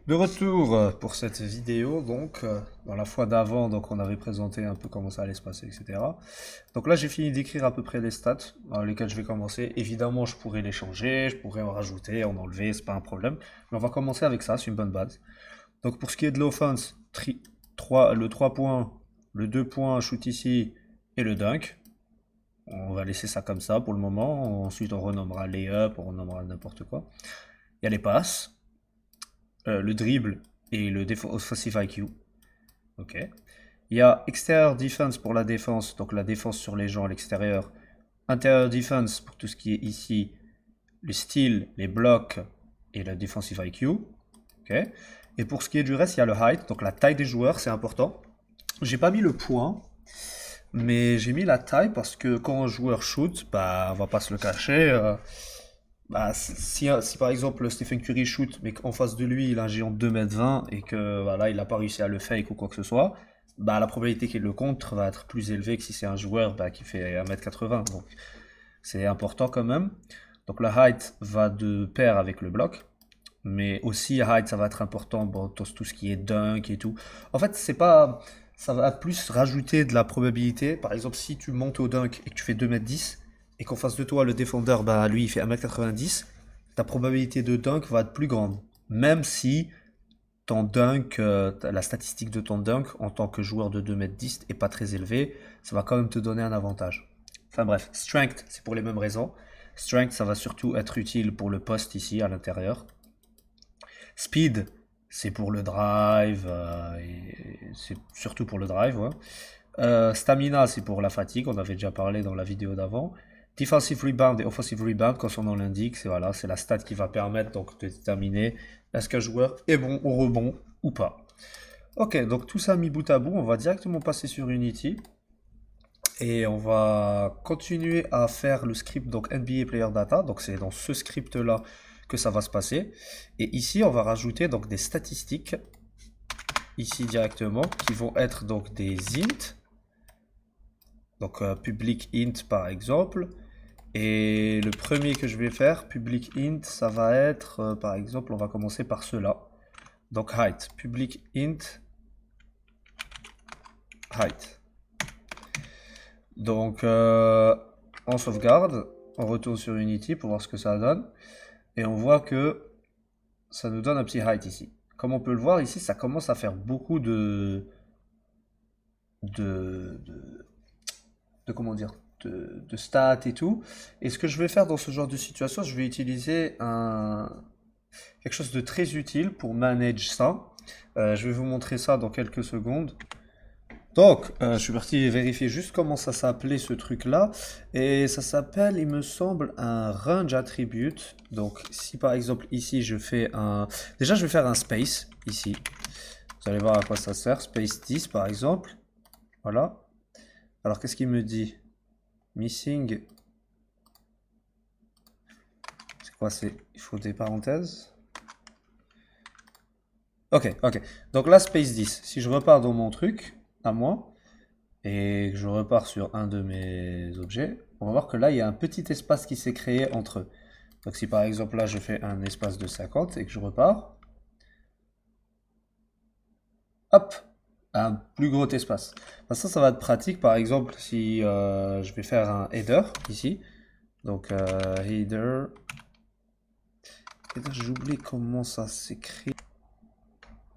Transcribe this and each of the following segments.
De retour pour cette vidéo, donc dans la fois d'avant, donc on avait présenté un peu comment ça allait se passer, etc. Donc là j'ai fini d'écrire à peu près les stats dans lesquels je vais commencer. Évidemment je pourrais les changer, je pourrais en rajouter, en enlever, c'est pas un problème. Mais on va commencer avec ça, c'est une bonne base. Donc pour ce qui est de l'offense, le 3 points, le 2 points, shoot ici, et le dunk. On va laisser ça comme ça pour le moment. Ensuite on renommera layup, on renommera n'importe quoi. Il y a les passes, le dribble et le offensive IQ. Ok. Il y a exterior defense pour la défense, donc la défense sur les gens à l'extérieur. Interior defense pour tout ce qui est ici, le steal, les blocs et la defensive IQ. Ok. Et pour ce qui est du reste, il y a le height, donc la taille des joueurs, c'est important. J'ai pas mis le point, mais j'ai mis la taille parce que quand un joueur shoot, bah on va pas se le cacher. Bah, si par exemple Stephen Curry shoot, mais qu'en face de lui il a un géant de 2,20 m et que voilà, il n'a pas réussi à le fake ou quoi que ce soit, bah la probabilité qu'il le contre va être plus élevée que si c'est un joueur bah, qui fait 1,80 m. Donc c'est important quand même. Donc la height va de pair avec le bloc. Mais aussi height ça va être important bon, tout ce qui est dunk et tout. En fait c'est pas. Ça va plus rajouter de la probabilité. Par exemple si tu montes au dunk et que tu fais 2,10 m et qu'en face de toi, le défendeur, bah, lui, il fait 1,90 m, ta probabilité de dunk va être plus grande. Même si ton dunk, la statistique de ton dunk en tant que joueur de 2,10 m est pas très élevée, ça va quand même te donner un avantage. Enfin bref, strength, c'est pour les mêmes raisons. Strength, ça va surtout être utile pour le poste ici à l'intérieur. Speed, c'est pour le drive, et c'est surtout pour le drive, ouais. Stamina, c'est pour la fatigue, on avait déjà parlé dans la vidéo d'avant. Defensive rebound et offensive rebound, quand son nom l'indique, c'est voilà, c'est la stat qui va permettre donc de déterminer est-ce qu'un joueur est bon au rebond ou pas. Ok, donc tout ça mis bout à bout, on va directement passer sur Unity et on va continuer à faire le script donc NBA Player Data. Donc c'est dans ce script là que ça va se passer. Et ici, on va rajouter donc des statistiques ici directement qui vont être donc des int. Donc public int par exemple. Et le premier que je vais faire, public int, ça va être, par exemple, on va commencer par cela. Donc height, public int, height. Donc on sauvegarde, on retourne sur Unity pour voir ce que ça donne. Et on voit que ça nous donne un petit height ici. Comme on peut le voir ici, ça commence à faire beaucoup de, de, comment dire, de stats et tout. Et ce que je vais faire dans ce genre de situation, je vais utiliser quelque chose de très utile pour manager ça. Je vais vous montrer ça dans quelques secondes. Donc, je suis parti vérifier juste comment ça s'appelait ce truc-là. Et ça s'appelle, il me semble, un range attribute. Donc, si par exemple ici je fais un... Déjà, je vais faire un space ici. Vous allez voir à quoi ça sert. Space 10 par exemple. Voilà. Alors, qu'est-ce qu'il me dit? Missing. C'est quoi? Il faut des parenthèses. Ok, ok. Donc là, space 10. Si je repars dans mon truc, à moi, et que je repars sur un de mes objets, on va voir que là, il y a un petit espace qui s'est créé entre eux. Donc si par exemple là, je fais un espace de 50 et que je repars, hop, un plus gros espace. Ben, ça va être pratique. Par exemple, si je vais faire un header ici. Donc header, j'oublie comment ça s'écrit.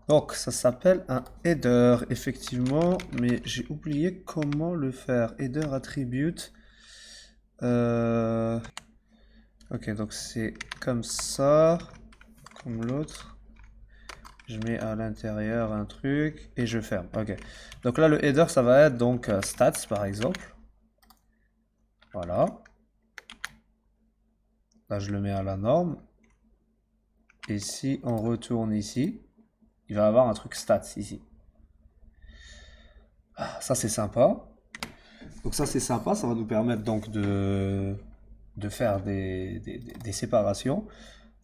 Donc, ça s'appelle un header, effectivement, mais j'ai oublié comment le faire. Header attribute. Euh, Ok, donc c'est comme ça, comme l'autre. Je mets à l'intérieur un truc et je ferme. Ok. Donc là, le header, ça va être donc stats, par exemple. Voilà. Là, je le mets à la norme. Et si on retourne ici, il va avoir un truc stats ici. Ah, ça, c'est sympa. Donc ça c'est sympa, ça va nous permettre donc de faire des séparations.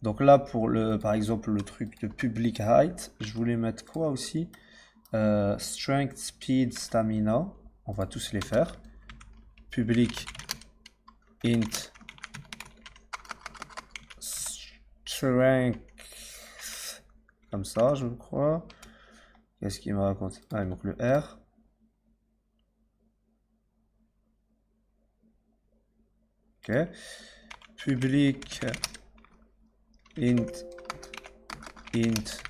Donc là pour le par exemple le truc de public height, je voulais mettre quoi aussi? Strength, speed, stamina. On va tous les faire. Public int strength comme ça, je crois. Qu'est-ce qu'il me raconte? Ah, il manque le R. Ok. Public int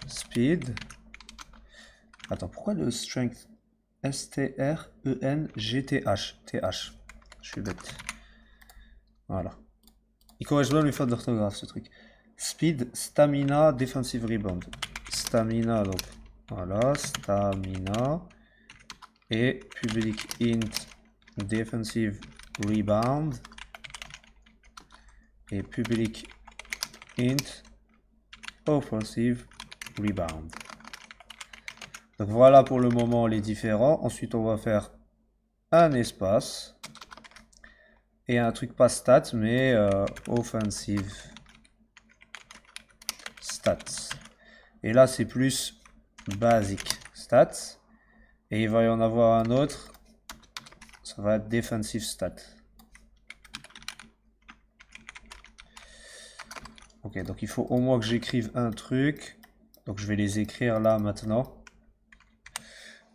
speed. Attends, pourquoi le strength? S-T-R-E-N-G-T-H. T-H. Je suis bête. Voilà. Il corrige même les fautes d'orthographe, ce truc. Speed, stamina, defensive rebound. Stamina, donc voilà, stamina. Et public int defensive rebound. Et public int offensive rebound. Donc voilà pour le moment les différents. Ensuite, on va faire un espace. Et un truc pas stats, mais offensive stats. Et là, c'est plus basic stats. Et il va y en avoir un autre. Ça va être defensive stats. Ok, donc il faut au moins que j'écrive un truc. Donc je vais les écrire là maintenant.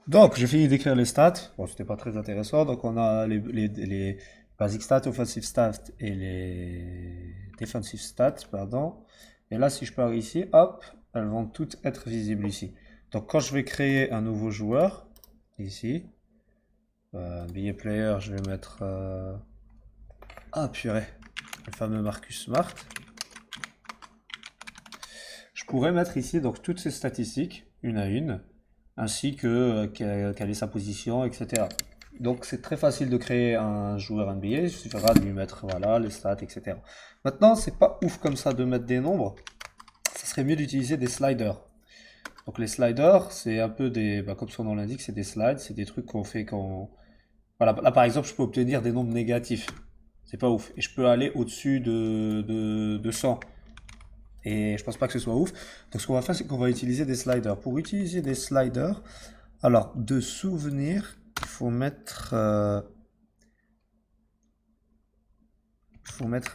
Donc j'ai fini d'écrire les stats. Bon, c'était pas très intéressant. Donc on a les basic stats, offensive stats et les defensive stats, pardon. Et là, si je pars ici, hop, elles vont toutes être visibles ici. Donc quand je vais créer un nouveau joueur, ici, billet player, je vais mettre... Ah purée, le fameux Marcus Smart. Je pourrais mettre ici donc toutes ces statistiques, une à une, ainsi que quelle est sa position, etc. Donc c'est très facile de créer un joueur NBA, il suffira de lui mettre voilà, les stats, etc. Maintenant, c'est pas ouf comme ça de mettre des nombres, ça serait mieux d'utiliser des sliders. Donc les sliders, c'est un peu des, comme son nom l'indique, c'est des slides, c'est des trucs qu'on fait quand... Voilà, là par exemple, je peux obtenir des nombres négatifs, c'est pas ouf, et je peux aller au-dessus de 100. Et je pense pas que ce soit ouf. Donc ce qu'on va faire, c'est qu'on va utiliser des sliders. Pour utiliser des sliders, alors de souvenir, il faut mettre un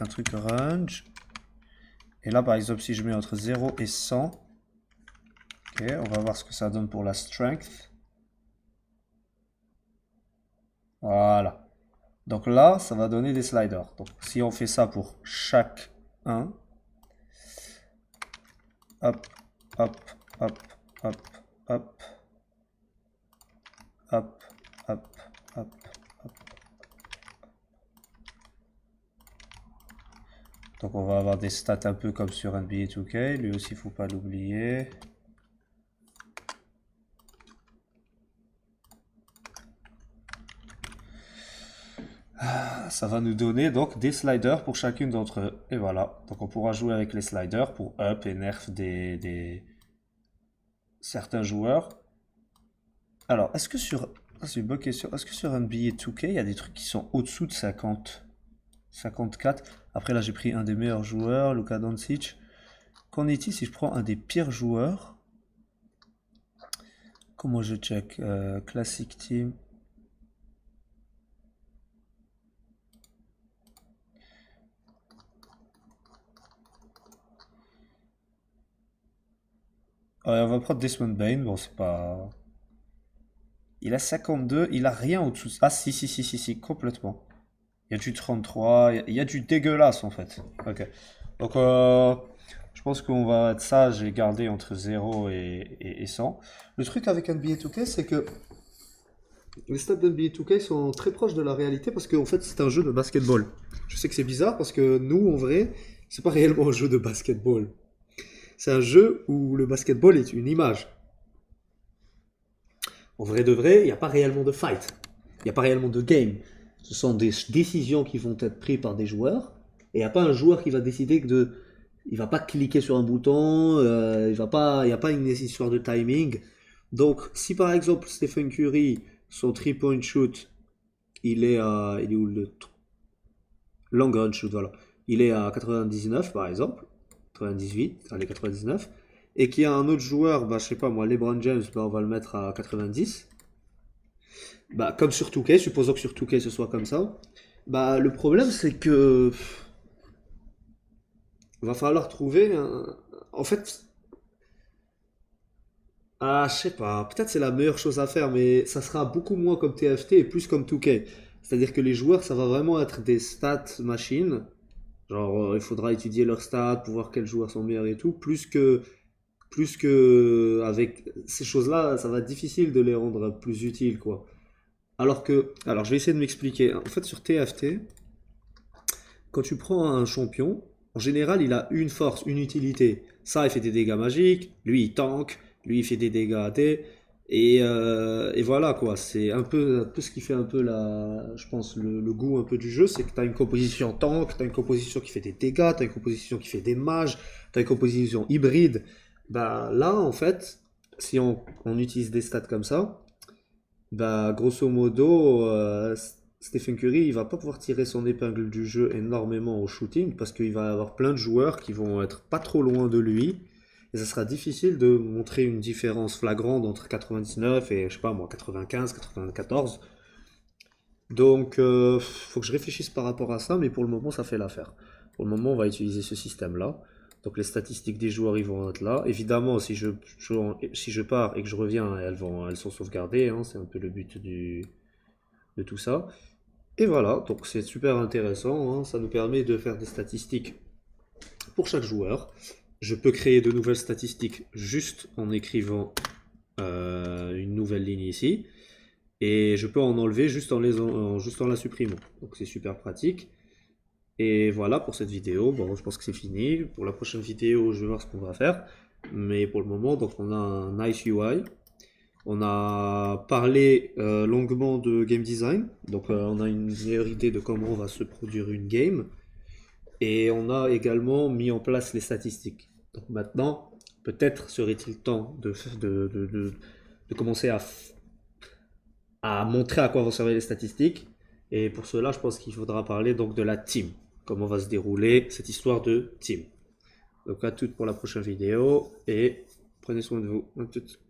truc range. Et là, par exemple, si je mets entre 0 et 100, ok, on va voir ce que ça donne pour la strength. Voilà. Donc là, ça va donner des sliders. Donc si on fait ça pour chaque 1, hop, hop, hop, hop, hop, hop, hop, hop, hop. Donc on va avoir des stats un peu comme sur NBA 2K, lui aussi il faut pas l'oublier. Ça va nous donner donc des sliders pour chacune d'entre eux. Et voilà, donc on pourra jouer avec les sliders pour up et nerf des certains joueurs. Alors, est-ce que sur... c'est une bonne question. Est-ce que sur NBA 2K, il y a des trucs qui sont au-dessous de 50? 54. Après là, j'ai pris un des meilleurs joueurs, Luka Doncic. Qu'en est-il si je prends un des pires joueurs? Comment je check? Classic Team. Ouais, on va prendre Desmond Bain. Bon, c'est pas... Il a 52, il a rien au-dessous. Ah si, si, si, si, si, complètement. Il y a du 33, il y a du dégueulasse en fait. Ok. Donc je pense qu'on va être sage et garder entre 0 et 100. Le truc avec NBA 2K, c'est que les stats d'NBA 2K sont très proches de la réalité parce qu'en fait c'est un jeu de basketball. Je sais que c'est bizarre parce que nous en vrai, c'est pas réellement un jeu de basketball. C'est un jeu où le basketball est une image. En vrai de vrai, il n'y a pas réellement de fight. Il n'y a pas réellement de game. Ce sont des décisions qui vont être prises par des joueurs. Et il n'y a pas un joueur qui va décider de... Il va pas cliquer sur un bouton. Il n'y a pas une histoire de timing. Donc, si par exemple Stephen Curry, son 3-point shoot, il est à... Il est où le... Long run shoot, voilà. Il est à 99 par exemple. 98, allez 99. Et qu'il y a un autre joueur, je sais pas moi, LeBron James, on va le mettre à 90. Comme sur 2K, supposons que sur 2K ce soit comme ça. Le problème c'est que va falloir trouver en fait Ah, je sais pas, peut-être c'est la meilleure chose à faire, mais ça sera beaucoup moins comme TFT et plus comme 2K. C'est-à-dire que les joueurs, ça va vraiment être des stats machines. Genre, il faudra étudier leurs stats pour voir quels joueurs sont meilleurs et tout, plus que avec ces choses-là, ça va être difficile de les rendre plus utiles, quoi. Alors je vais essayer de m'expliquer. En fait, sur TFT, quand tu prends un champion, en général, il a une force, une utilité. Ça, il fait des dégâts magiques, lui, il tank, lui, il fait des dégâts AD. Et voilà quoi, c'est un peu ce qui fait un peu je pense, le goût un peu du jeu, c'est que tu as une composition tank, tu as une composition qui fait des dégâts, tu as une composition qui fait des mages, tu as une composition hybride. Bah là, en fait, si on utilise des stats comme ça, bah, grosso modo, Stephen Curry, il va pas pouvoir tirer son épingle du jeu énormément au shooting parce qu'il va y avoir plein de joueurs qui vont être pas trop loin de lui. Et ça sera difficile de montrer une différence flagrante entre 99 et, je sais pas moi, 95, 94. Donc, faut que je réfléchisse par rapport à ça, mais pour le moment, ça fait l'affaire. Pour le moment, on va utiliser ce système-là. Donc, les statistiques des joueurs, ils vont être là. Évidemment, si je pars et que je reviens, elles sont sauvegardées, hein, c'est un peu le but de tout ça. Et voilà, donc c'est super intéressant, hein, ça nous permet de faire des statistiques pour chaque joueur. Je peux créer de nouvelles statistiques juste en écrivant une nouvelle ligne ici. Et je peux en enlever juste en la supprimant. Donc c'est super pratique. Et voilà pour cette vidéo. Bon, je pense que c'est fini. Pour la prochaine vidéo, je vais voir ce qu'on va faire. Mais pour le moment, donc on a un nice UI. On a parlé longuement de game design. Donc on a une meilleure idée de comment va se produire une game. Et on a également mis en place les statistiques. Donc maintenant, peut-être serait-il temps de commencer à montrer à quoi vont servir les statistiques. Et pour cela, je pense qu'il faudra parler donc de la team. Comment va se dérouler cette histoire de team. Donc à toutes pour la prochaine vidéo et prenez soin de vous. À toutes.